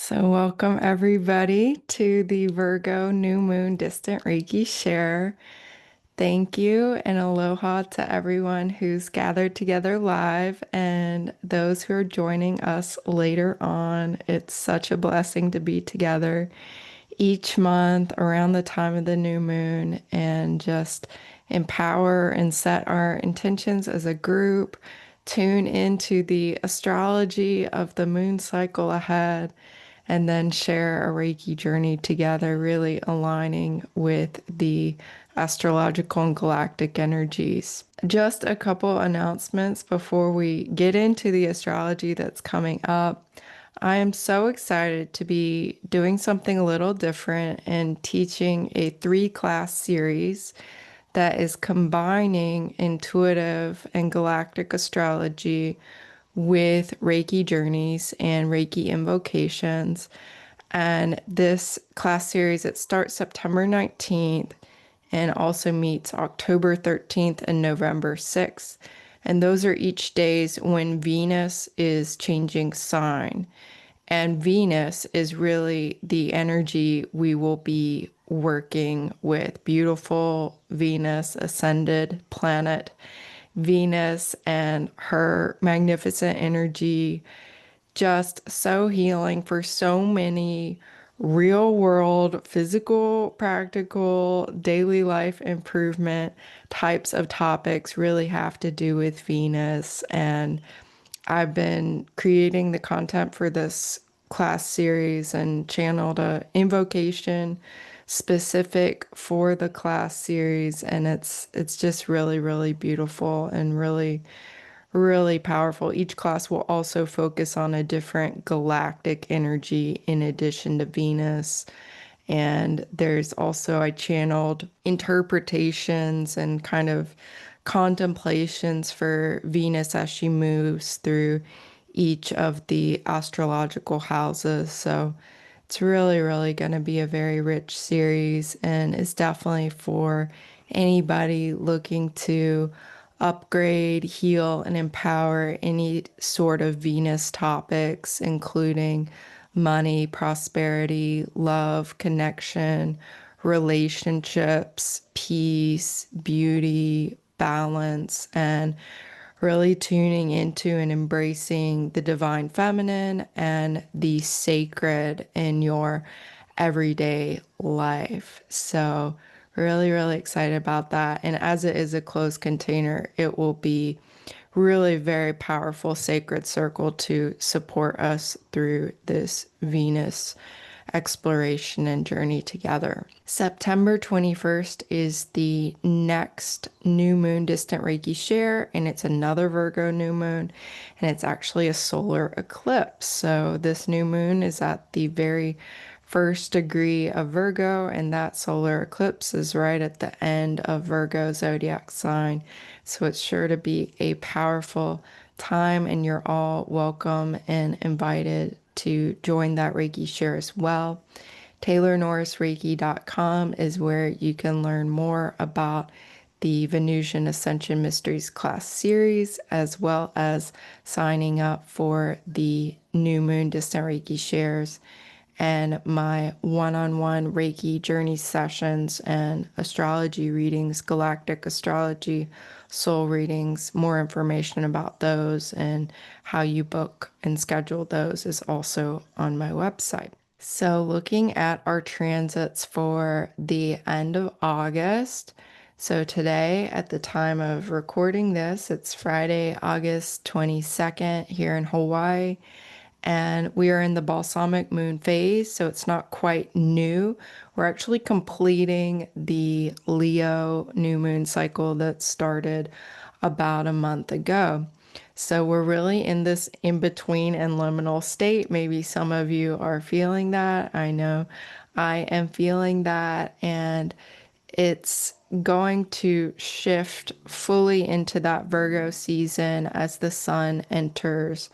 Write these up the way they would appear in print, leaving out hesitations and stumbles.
So, welcome everybody to the Virgo New Moon Distant Reiki Share. Thank you and aloha to everyone who's gathered together live and those who are joining us later on. It's such a blessing to be together each month around the time of the new moon and just empower and set our intentions as a group, tune into the astrology of the moon cycle ahead, and then share a Reiki journey together, really aligning with the astrological and galactic energies. Just a couple announcements before we get into the astrology that's coming up. I am so excited to be doing something a little different and teaching a 3-class series that is combining intuitive and galactic astrology with Reiki journeys and Reiki invocations. And this class series, it starts September 19th and also meets October 13th and November 6th. And those are each days when Venus is changing sign. And Venus is really the energy we will be working with. Beautiful Venus, ascended planet Venus, and her magnificent energy, just so healing for so many real world, physical, practical, daily life improvement types of topics really have to do with Venus. And I've been creating the content for this class series and channeled a invocation specific for the class series, and it's just really beautiful and really powerful. Each class will also focus on a different galactic energy in addition to Venus. And there's also, I channeled interpretations and kind of contemplations for Venus as she moves through each of the astrological houses. So it's really going to be a very rich series, and it's definitely for anybody looking to upgrade, heal, and empower any sort of Venus topics, including money, prosperity, love, connection, relationships, peace, beauty, balance, and really tuning into and embracing the divine feminine and the sacred in your everyday life. So, really excited about that. And as it is a closed container, it will be really very powerful sacred circle to support us through this Venus exploration and journey together. September 21st is the next new moon distant Reiki share, and it's another Virgo new moon, and it's actually a solar eclipse. So this new moon is at the very first degree of Virgo, and that solar eclipse is right at the end of Virgo zodiac sign. So it's sure to be a powerful time, and you're all welcome and invited to join that Reiki share as well. TaylorNorrisReiki.com is where you can learn more about the Venusian Ascension Mysteries class series, as well as signing up for the New Moon Distant Reiki shares and my one-on-one Reiki journey sessions and astrology readings, galactic astrology, soul readings. More information about those and how you book and schedule those is also on my website. So looking at our transits for the end of August. So today, at the time of recording this, it's Friday, August 22nd here in Hawaii. And we are in the balsamic moon phase, so it's not quite new. We're actually completing the Leo new moon cycle that started about a month ago. So we're really in this in-between and liminal state. Maybe some of you are feeling that. I know I am feeling that, and it's going to shift fully into that Virgo season as the sun enters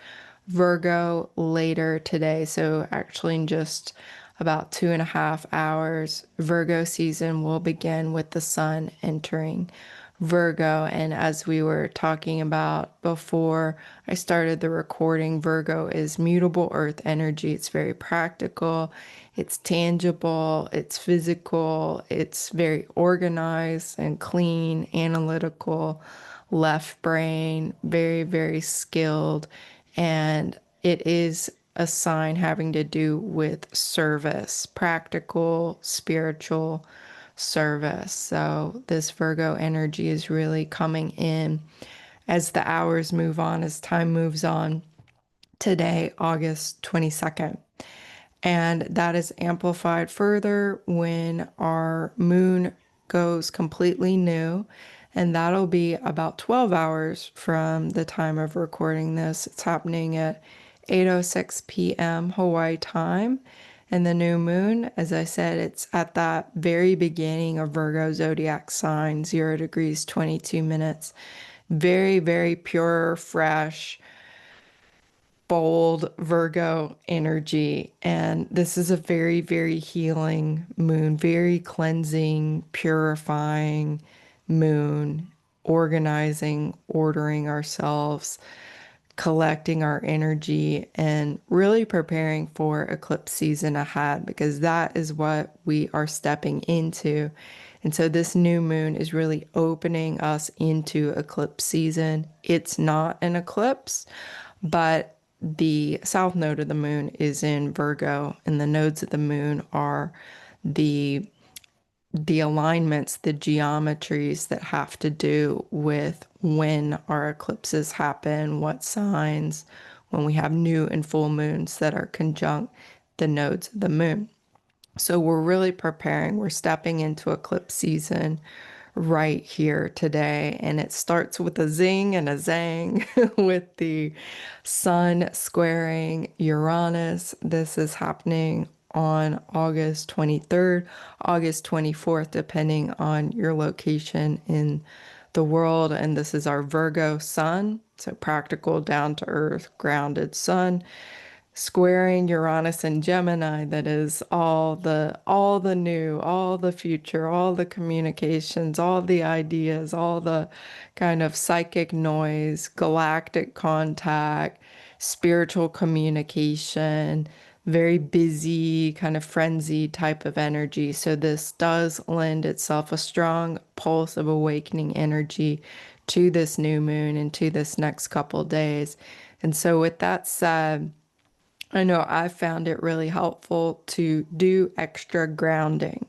Virgo later today. So actually in just about 2.5 hours, Virgo season will begin with the sun entering Virgo. And as we were talking about before I started the recording, Virgo is mutable earth energy. It's very practical, it's tangible, it's physical, it's very organized and clean, analytical, left brain, very, very skilled. And it is a sign having to do with service, practical, spiritual service. So this Virgo energy is really coming in as the hours move on, as time moves on. Today, August 22nd. And that is amplified further when our moon goes completely new. And that'll be about 12 hours from the time of recording this. It's happening at 8:06 p.m. Hawaii time. And the new moon, as I said, it's at that very beginning of Virgo zodiac sign, 0 degrees, 22 minutes. Very, very pure, fresh, bold Virgo energy. And this is a very, very healing moon, very cleansing, purifying moon, organizing, ordering ourselves, collecting our energy, and really preparing for eclipse season ahead, because that is what we are stepping into. And so this new moon is really opening us into eclipse season. It's not an eclipse, but the south node of the moon is in Virgo, and the nodes of the moon are the alignments, the geometries that have to do with when our eclipses happen, what signs, when we have new and full moons that are conjunct the nodes of the moon. So we're really preparing, we're stepping into eclipse season right here today. And it starts with a zing and a zang with the sun squaring Uranus. This is happening on August 23rd, August 24th, depending on your location in the world. And this is our Virgo sun. So practical, down to earth, grounded sun squaring Uranus and Gemini, that is all the new, all the future, all the communications, all the ideas, all the kind of psychic noise, galactic contact, spiritual communication, very busy, kind of frenzy type of energy. So this does lend itself a strong pulse of awakening energy to this new moon and to this next couple days. And so with that said, I know I found it really helpful to do extra grounding.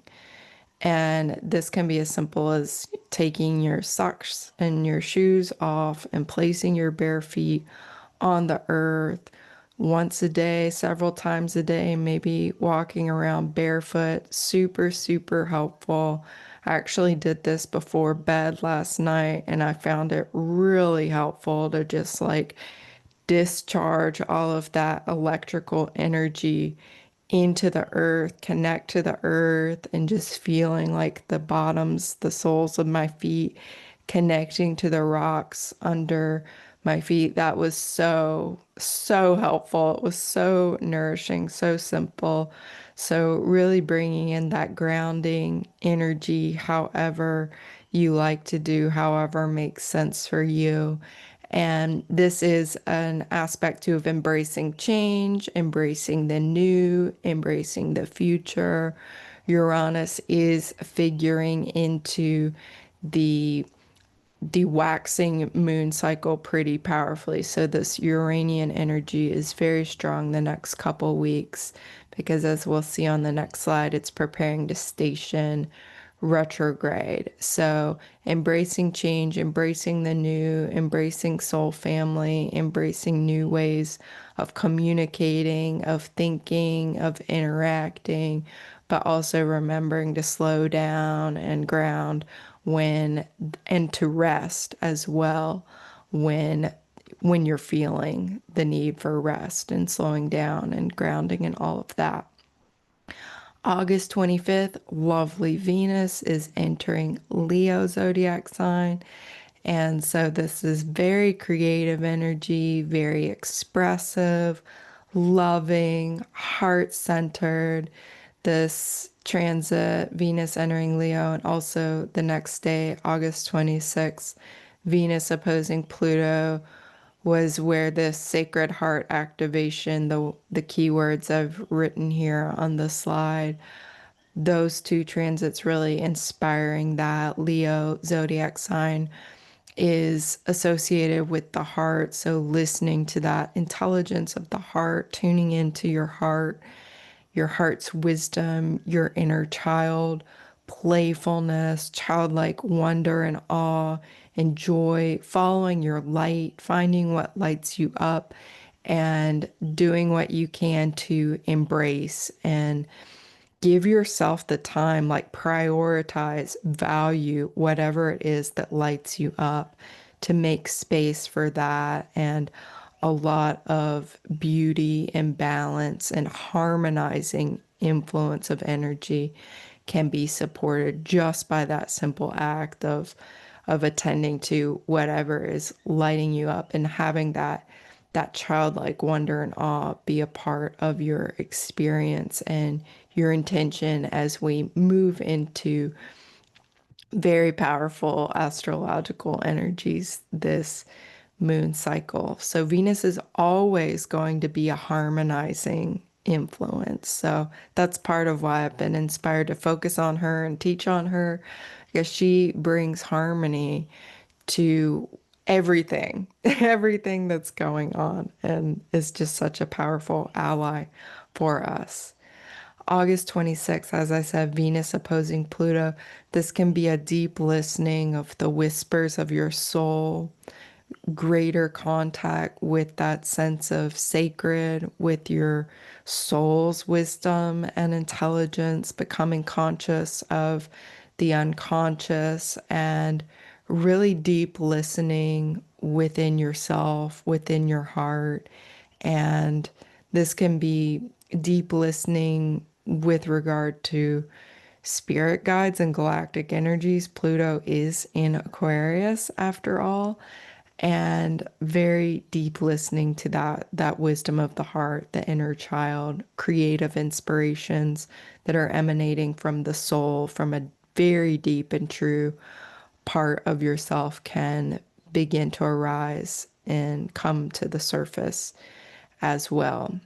And this can be as simple as taking your socks and your shoes off and placing your bare feet on the earth once a day, several times a day, maybe walking around barefoot. Super, super helpful. I actually did this before bed last night, and I found it really helpful to just like discharge all of that electrical energy into the earth, connect to the earth, and just feeling like the bottoms, the soles of my feet connecting to the rocks under my feet. That was so, so helpful. It was so nourishing, so simple. So, really bringing in that grounding energy, however you like to do, however makes sense for you. And this is an aspect too of embracing change, embracing the new, embracing the future. Uranus is figuring into the waxing moon cycle pretty powerfully. So this Uranian energy is very strong the next couple weeks because, as we'll see on the next slide, it's preparing to station retrograde. So embracing change, embracing the new, embracing soul family, embracing new ways of communicating, of thinking, of interacting, but also remembering to slow down and ground when, and to rest as well when you're feeling the need for rest and slowing down and grounding and all of that. August 25th, lovely Venus is entering Leo zodiac sign. And so this is very creative energy, very expressive, loving, heart centered. this transit, Venus entering Leo, and also the next day, August 26th, Venus opposing Pluto was where this sacred heart activation, the keywords I've written here on the slide, those two transits really inspiring that Leo zodiac sign is associated with the heart. So listening to that intelligence of the heart, tuning into your heart's wisdom, your inner child, playfulness, childlike wonder and awe and joy, following your light, finding what lights you up, and doing what you can to embrace and give yourself the time, like prioritize, value whatever it is that lights you up to make space for that. And a lot of beauty and balance and harmonizing influence of energy can be supported just by that simple act of attending to whatever is lighting you up and having that childlike wonder and awe be a part of your experience and your intention as we move into very powerful astrological energies this moon cycle. So Venus is always going to be a harmonizing influence. So that's part of why I've been inspired to focus on her and teach on her, because she brings harmony to everything, everything that's going on, and is just such a powerful ally for us. August 26th, as I said, Venus opposing Pluto. This can be a deep listening of the whispers of your soul, greater contact with that sense of sacred, with your soul's wisdom and intelligence, becoming conscious of the unconscious, and really deep listening within yourself, within your heart. And this can be deep listening with regard to spirit guides and galactic energies. Pluto is in Aquarius after all, and very deep listening to that wisdom of the heart, the inner child, creative inspirations that are emanating from the soul, from a very deep and true part of yourself can begin to arise and come to the surface as well.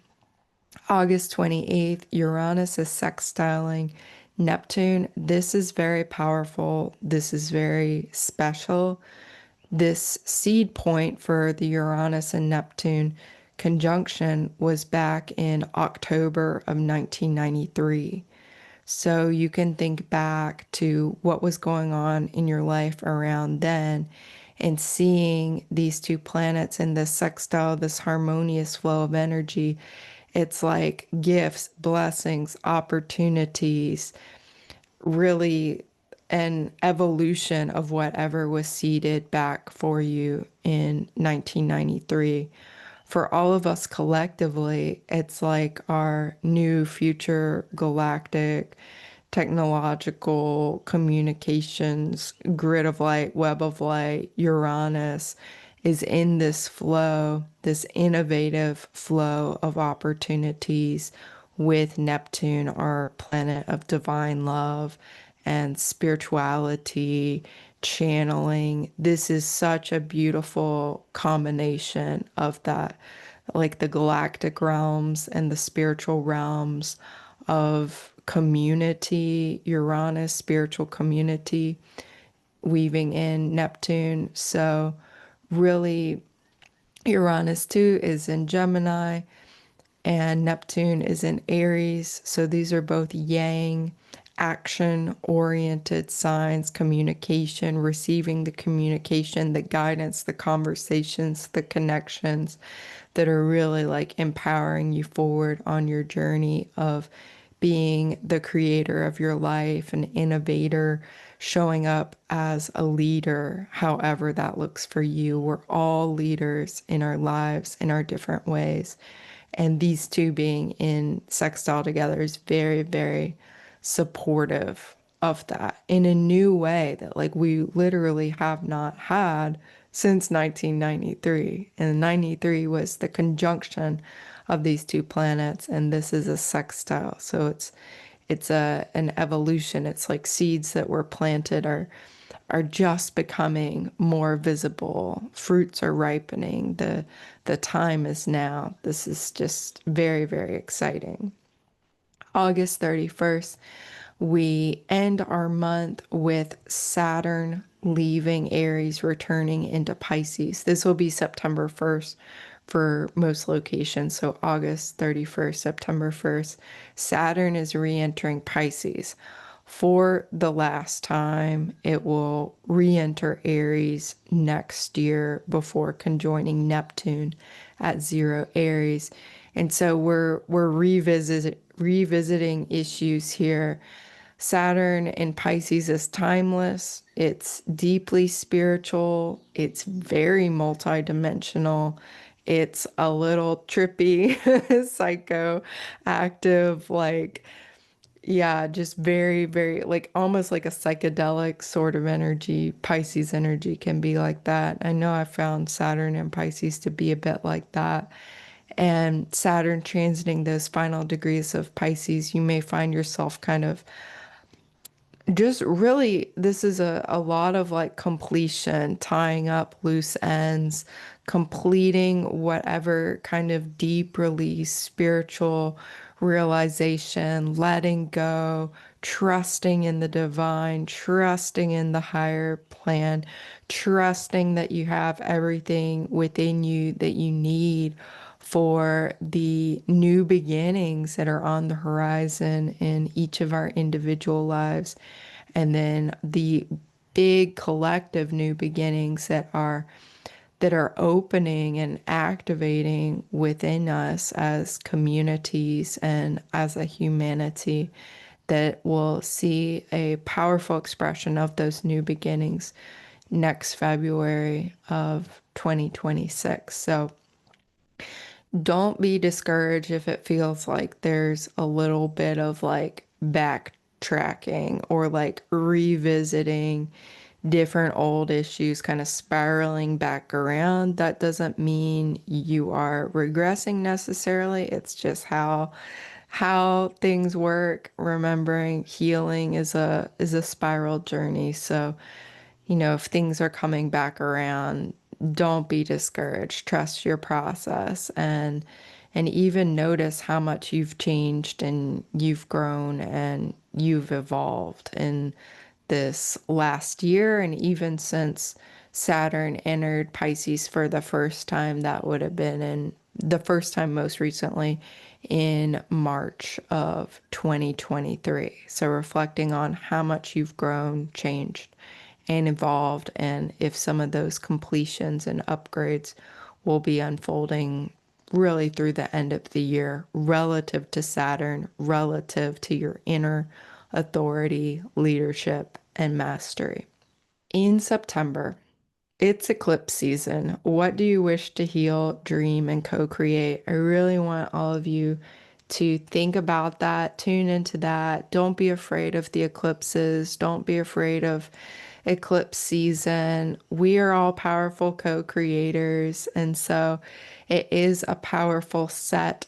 August 28th, Uranus is sextiling Neptune. This is very powerful. This is very special. This seed point for the Uranus and Neptune conjunction was back in October of 1993. So you can think back to what was going on in your life around then and seeing these two planets in this sextile, this harmonious flow of energy. It's like gifts, blessings, opportunities, really an evolution of whatever was seeded back for you in 1993. For all of us collectively, it's like our new future galactic technological communications grid of light, web of light, Uranus is in this flow, this innovative flow of opportunities with Neptune, our planet of divine love and spirituality, channeling. This is such a beautiful combination of that, like the galactic realms and the spiritual realms of community, Uranus, spiritual community, weaving in Neptune. So, really, Uranus too is in Gemini and Neptune is in Aries. So these are both yang, action oriented signs, communication, receiving the communication, the guidance, the conversations, the connections that are really like empowering you forward on your journey of being the creator of your life, an innovator, showing up as a leader, however that looks for you. We're all leaders in our lives in our different ways. And these two being in sextile together is very, very supportive of that in a new way that like we literally have not had since 1993. And 93 was the conjunction of these two planets, and this is a sextile. So it's an evolution. It's like seeds that were planted are just becoming more visible. Fruits are ripening. The time is now. This is just very, very exciting. August 31st, we end our month with Saturn leaving Aries, returning into Pisces. This will be September 1st for most locations. So August 31st, September 1st, Saturn is re entering Pisces. For the last time, it will re enter Aries next year before conjoining Neptune at 0 Aries. And so we're revisiting issues here. Saturn in Pisces is timeless. It's deeply spiritual. It's very multidimensional. It's a little trippy, psychoactive, like, yeah, just very, very, like almost like a psychedelic sort of energy. Pisces energy can be like that. I know I found Saturn and Pisces to be a bit like that. And Saturn transiting those final degrees of Pisces, you may find yourself kind of just really, this is a lot of like completion, tying up loose ends, completing whatever kind of deep release, spiritual realization, letting go, trusting in the divine, trusting in the higher plan, trusting that you have everything within you that you need for the new beginnings that are on the horizon in each of our individual lives, and then the big collective new beginnings that are opening and activating within us as communities and as a humanity, that will see a powerful expression of those new beginnings next February of 2026. So don't be discouraged if it feels like there's a little bit of like backtracking or like revisiting different old issues, kind of spiraling back around. That doesn't mean you are regressing necessarily. It's just how things work. Remembering healing is a spiral journey. So, if things are coming back around, don't be discouraged. Trust your process, and even notice how much you've changed and you've grown and you've evolved in this last year, and even since Saturn entered Pisces for the first time. That would have been in the first time most recently in March of 2023. So reflecting on how much you've grown, changed, and evolved, and if some of those completions and upgrades will be unfolding really through the end of the year relative to Saturn, relative to your inner authority, leadership, and mastery. In September, it's eclipse season. What do you wish to heal, dream, and co create? I really want all of you to think about that, tune into that. Don't be afraid of the eclipses. Don't be afraid of eclipse season. We are all powerful co creators. And so it is a powerful set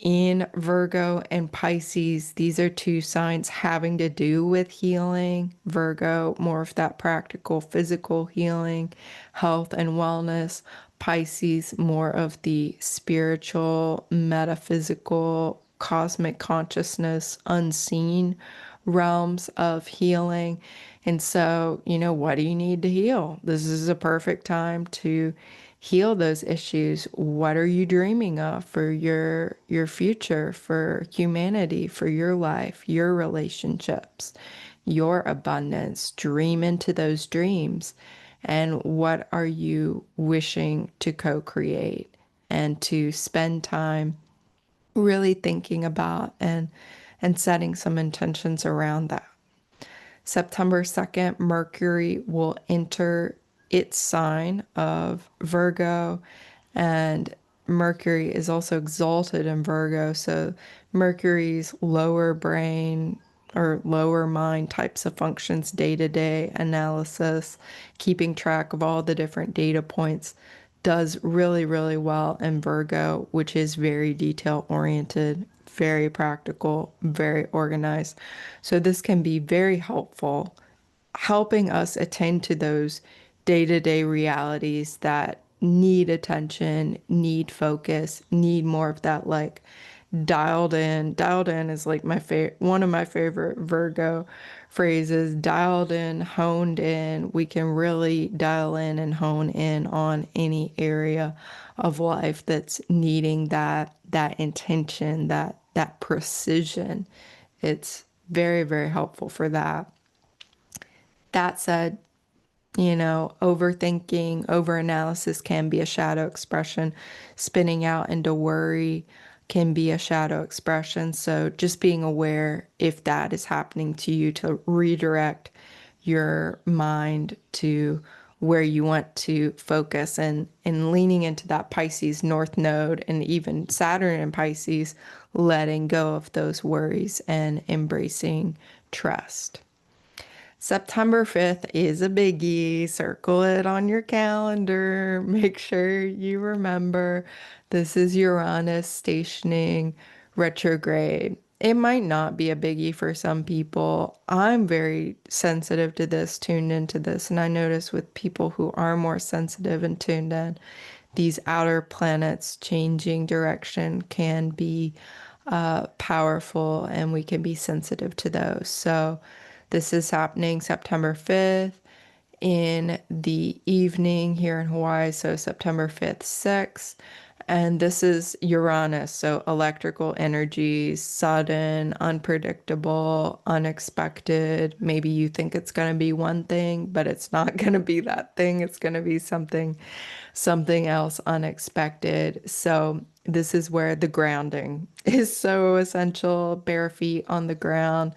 in Virgo and Pisces. These are two signs having to do with healing. Virgo, more of that practical physical healing, health and wellness. Pisces, more of the spiritual, metaphysical, cosmic consciousness, unseen realms of healing. And so, what do you need to heal? This is a perfect time to heal those issues. What are you dreaming of for your future, for humanity, for your life, your relationships, your abundance? Dream into those dreams. And what are you wishing to co-create and to spend time really thinking about and setting some intentions around that? September 2nd, Mercury will enter its sign of Virgo, and Mercury is also exalted in Virgo. So, Mercury's lower brain or lower mind types of functions, day to day analysis, keeping track of all the different data points, does really, really well in Virgo, which is very detail oriented, very practical, very organized. So this can be very helpful, helping us attend to those day-to-day realities that need attention, need focus, need more of that like dialed in. Dialed in is like my favorite, one of my favorite Virgo phrases. Dialed in, honed in. We can really dial in and hone in on any area of life that's needing that intention, that precision. It's very, very helpful for that. That said, overthinking, overanalysis can be a shadow expression. Spinning out into worry can be a shadow expression. So just being aware if that is happening to you to redirect your mind to where you want to focus and leaning into that Pisces North Node and even Saturn in Pisces, letting go of those worries and embracing trust. September 5th is a biggie. Circle it on your calendar. Make sure you remember this is Uranus stationing retrograde. It might not be a biggie for some people. I'm very sensitive to this, tuned into this, and I notice with people who are more sensitive and tuned in, these outer planets changing direction can be powerful, and we can be sensitive to those. So this is happening September 5th in the evening here in Hawaii, so September 5th, 6th. And this is Uranus, so electrical energies, sudden, unpredictable, unexpected. Maybe you think it's going to be one thing, but it's not going to be that thing. It's going to be something else unexpected. So this is where the grounding is so essential. Bare feet on the ground,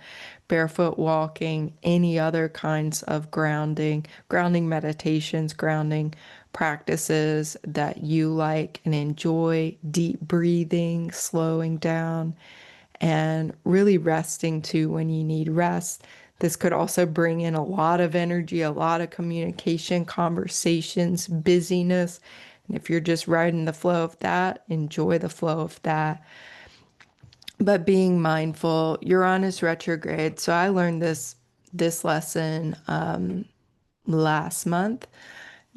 barefoot walking, any other kinds of grounding meditations, grounding practices that you like and enjoy, deep breathing, slowing down, and really resting too when you need rest. This could also bring in a lot of energy, a lot of communication, conversations, busyness. And if you're just riding the flow of that, enjoy the flow of that. But being mindful, Uranus retrograde. So I learned this lesson last month,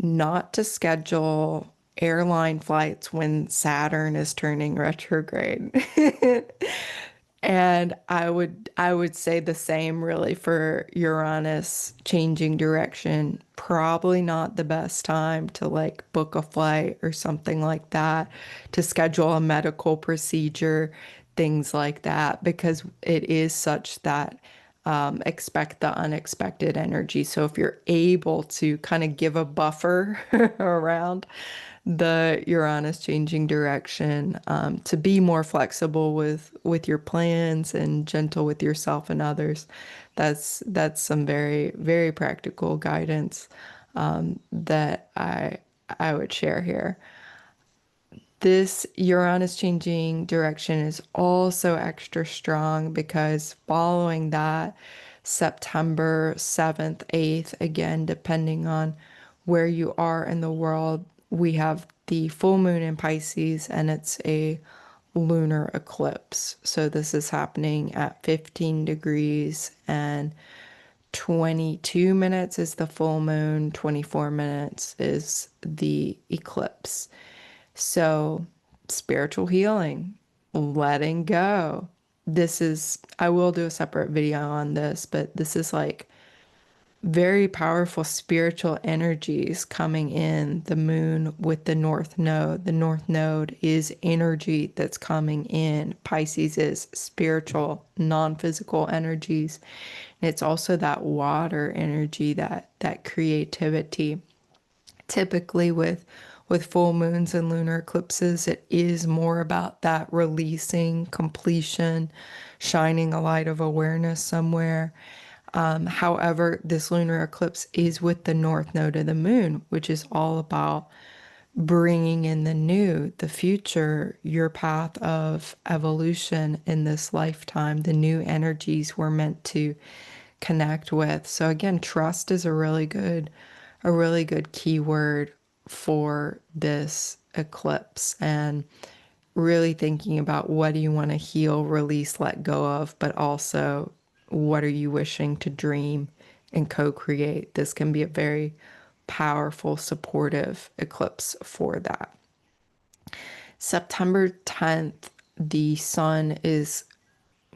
not to schedule airline flights when Saturn is turning retrograde. And I would say the same really for Uranus changing direction. Probably not the best time to like book a flight or something like that, to schedule a medical procedure, things like that, because it is such that expect the unexpected energy. So if you're able to kind of give a buffer around the Uranus changing direction, to be more flexible with your plans and gentle with yourself and others, that's some very, very practical guidance that I would share here. This Uranus changing direction is also extra strong because following that, September 7th, 8th, again, depending on where you are in the world, we have the full moon in Pisces and it's a lunar eclipse. So this is happening at 15 degrees and 22 minutes is the full moon, 24 minutes is the eclipse. So, spiritual healing, letting go. I will do a separate video on this, but this is like very powerful spiritual energies coming in the moon with the North Node. The North Node is energy that's coming in. Pisces is spiritual, non-physical energies. And it's also that water energy, that creativity. Typically with full moons and lunar eclipses, it is more about that releasing, completion, shining a light of awareness somewhere. However, this lunar eclipse is with the north node of the moon, which is all about bringing in the new, the future, your path of evolution in this lifetime, the new energies we're meant to connect with. So again, trust is a really good keyword for this eclipse, and really thinking about what do you want to heal, release, let go of, but also what are you wishing to dream and co-create. This can be a very powerful, supportive eclipse for that. September 10th, the sun is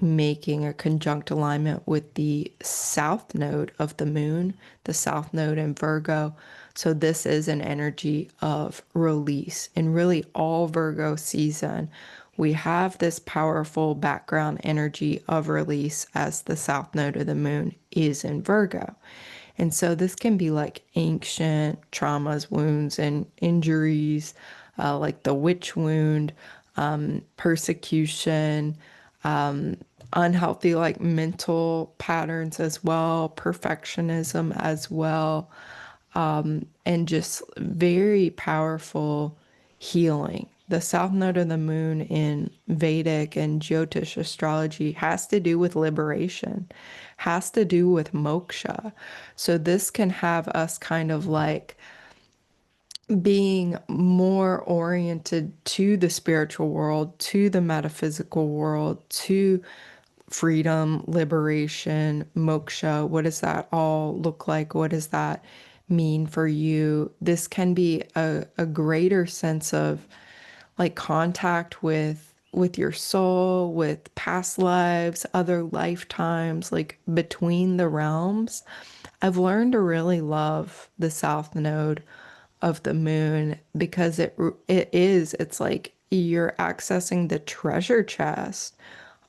making a conjunct alignment with the south node of the moon, the south node in Virgo. So this is an energy of release. And really all Virgo season, we have this powerful background energy of release as the south node of the moon is in Virgo. And so this can be like ancient traumas, wounds, and injuries, like the witch wound, persecution, unhealthy like mental patterns as well, perfectionism as well, and just very powerful healing. The south node of the moon in Vedic and Jyotish astrology has to do with liberation, has to do with moksha. So this can have us kind of like being more oriented to the spiritual world, to the metaphysical world, to freedom, liberation, moksha. What does that all look like? What does that mean for you? This can be a greater sense of like contact with your soul, with past lives, other lifetimes, like between the realms. I've learned to really love the south node of the moon because it's like you're accessing the treasure chest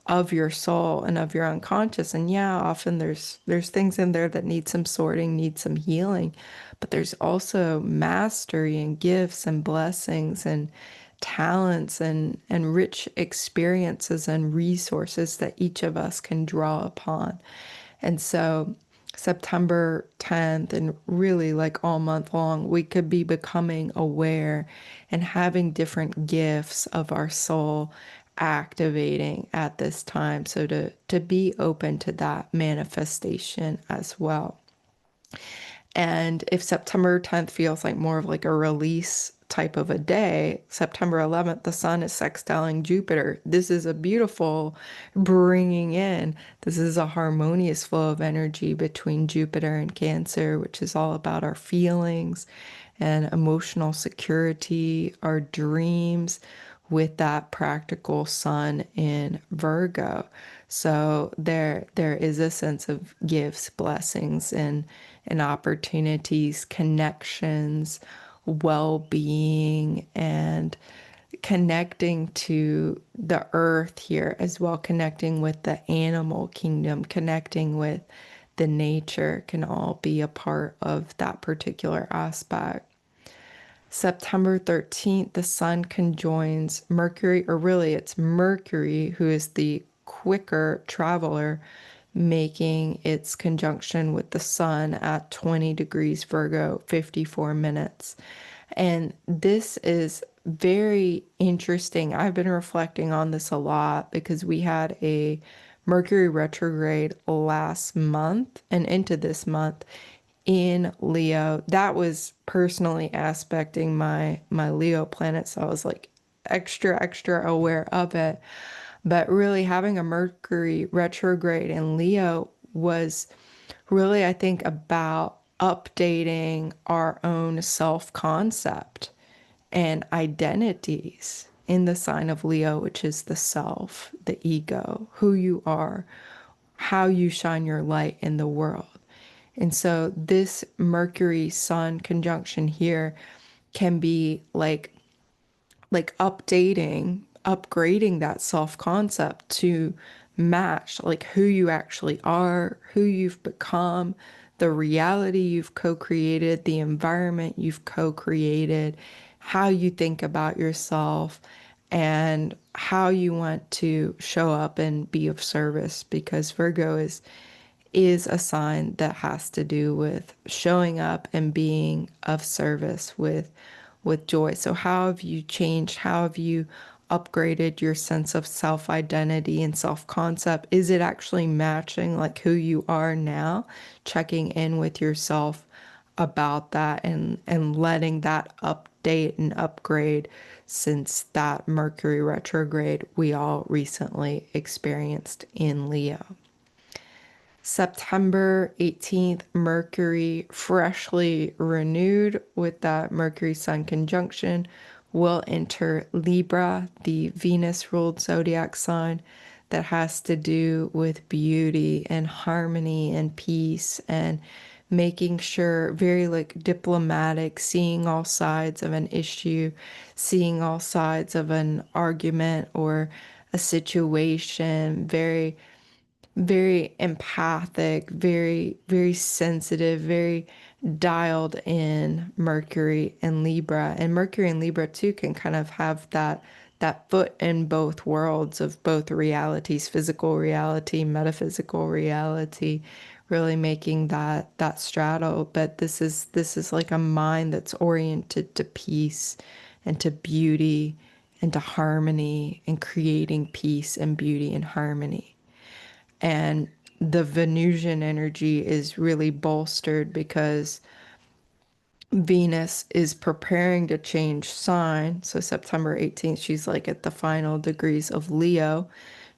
of your soul and of your unconscious. And yeah, often there's things in there that need some sorting, need some healing, but there's also mastery and gifts and blessings and talents and rich experiences and resources that each of us can draw upon. And so September 10th and really like all month long, we could be becoming aware and having different gifts of our soul activating at this time. So to be open to that manifestation as well. And if September 10th feels like more of like a release type of a day, September 11th, the sun is sextiling Jupiter. This is a beautiful bringing in. This is a harmonious flow of energy between Jupiter and Cancer, which is all about our feelings and emotional security, our dreams, with that practical sun in Virgo. So there is a sense of gifts, blessings, and opportunities, connections, well-being, and connecting to the earth here as well, connecting with the animal kingdom, connecting with the nature can all be a part of that particular aspect. September 13th, the sun conjoins Mercury, or really it's Mercury, who is the quicker traveler, making its conjunction with the sun at 20 degrees Virgo, 54 minutes. And this is very interesting. I've been reflecting on this a lot because we had a Mercury retrograde last month and into this month in Leo. That was personally aspecting my Leo planet, so I was like extra aware of it. But really having a Mercury retrograde in Leo was really, I think, about updating our own self-concept and identities in the sign of Leo, which is the self, the ego, who you are, how you shine your light in the world. And so this Mercury Sun conjunction here can be like updating, upgrading that self-concept to match like who you actually are, who you've become, the reality you've co-created, the environment you've co-created, how you think about yourself, and how you want to show up and be of service, because Virgo is a sign that has to do with showing up and being of service with joy. So how have you changed? How have you upgraded your sense of self-identity and self-concept? Is it actually matching like who you are now? Checking in with yourself about that and letting that update and upgrade since that Mercury retrograde we all recently experienced in Leo. September 18th, Mercury, freshly renewed with that Mercury Sun conjunction, will enter Libra, the Venus ruled zodiac sign that has to do with beauty and harmony and peace and making sure, very like diplomatic, seeing all sides of an issue, seeing all sides of an argument or a situation, very empathic, very sensitive, very dialed in Mercury and Libra. And Mercury and Libra too can kind of have that foot in both worlds of both realities, physical reality, metaphysical reality, really making that straddle. But this is like a mind that's oriented to peace and to beauty and to harmony and creating peace and beauty and harmony. And the Venusian energy is really bolstered because Venus is preparing to change sign. So September 18th, she's like at the final degrees of Leo.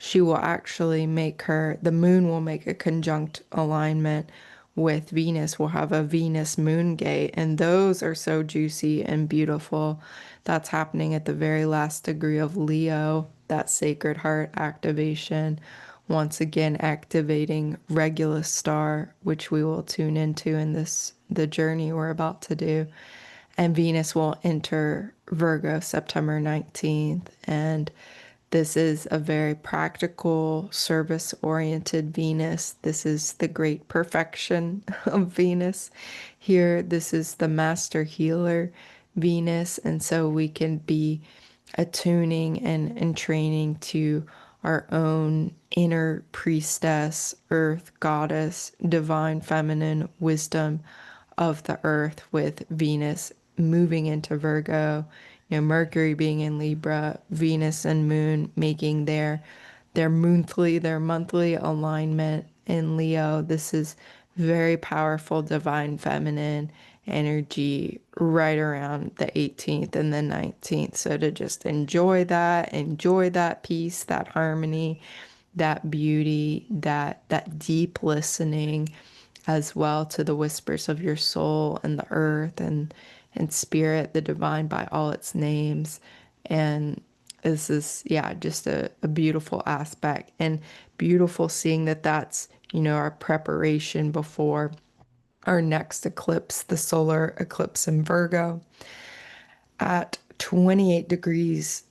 She will actually the moon will make a conjunct alignment with Venus. We'll have a Venus moon gate, and those are so juicy and beautiful. That's happening at the very last degree of Leo, that sacred heart activation. Once again, activating Regulus star, which we will tune into in the journey we're about to do. And Venus will enter Virgo September 19th. And this is a very practical, service oriented Venus. This is the great perfection of Venus. Here, this is the master healer Venus. And so we can be attuning and training to our own inner priestess, earth goddess, divine feminine wisdom of the earth, with Venus moving into Virgo, Mercury being in Libra, Venus and Moon making their monthly alignment in Leo. This is very powerful divine feminine energy right around the 18th and the 19th. So to just enjoy that peace, that harmony, that beauty, that deep listening as well to the whispers of your soul and the earth and spirit, the divine by all its names. And this is, yeah, just a beautiful aspect, and beautiful seeing that's, our preparation before our next eclipse, the solar eclipse in Virgo at 28 degrees,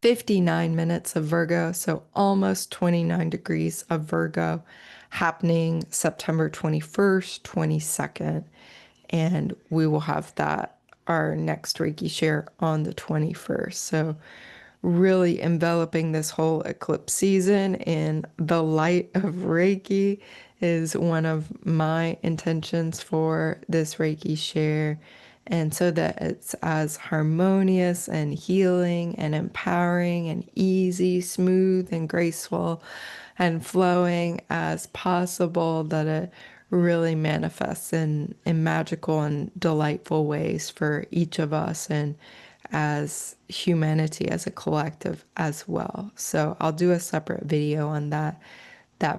59 minutes of Virgo, so almost 29 degrees of Virgo, happening September 21st, 22nd. And we will have our next Reiki share on the 21st. So really enveloping this whole eclipse season in the light of Reiki is one of my intentions for this Reiki share. And so that it's as harmonious and healing and empowering and easy, smooth and graceful and flowing as possible, that it really manifests in magical and delightful ways for each of us and as humanity as a collective as well. So I'll do a separate video on that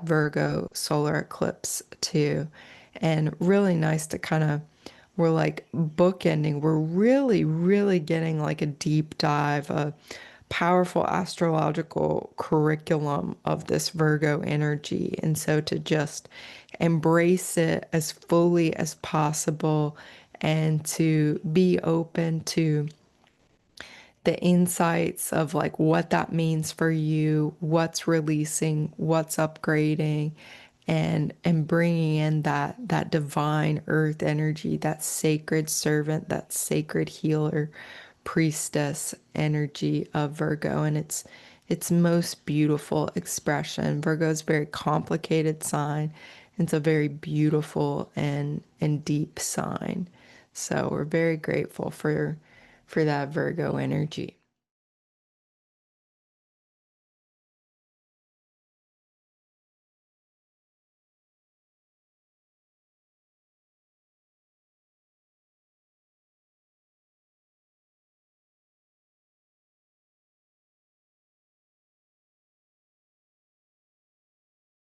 Virgo solar eclipse too. And really nice to we're like bookending. We're really getting like a deep dive, a powerful astrological curriculum of this Virgo energy. And so to just embrace it as fully as possible and to be open to the insights of like what that means for you, what's releasing, what's upgrading, and bringing in that divine earth energy, that sacred servant, that sacred healer, priestess energy of Virgo, and its most beautiful expression. Virgo is a very complicated sign. It's a very beautiful and deep sign. So we're very grateful for that Virgo energy.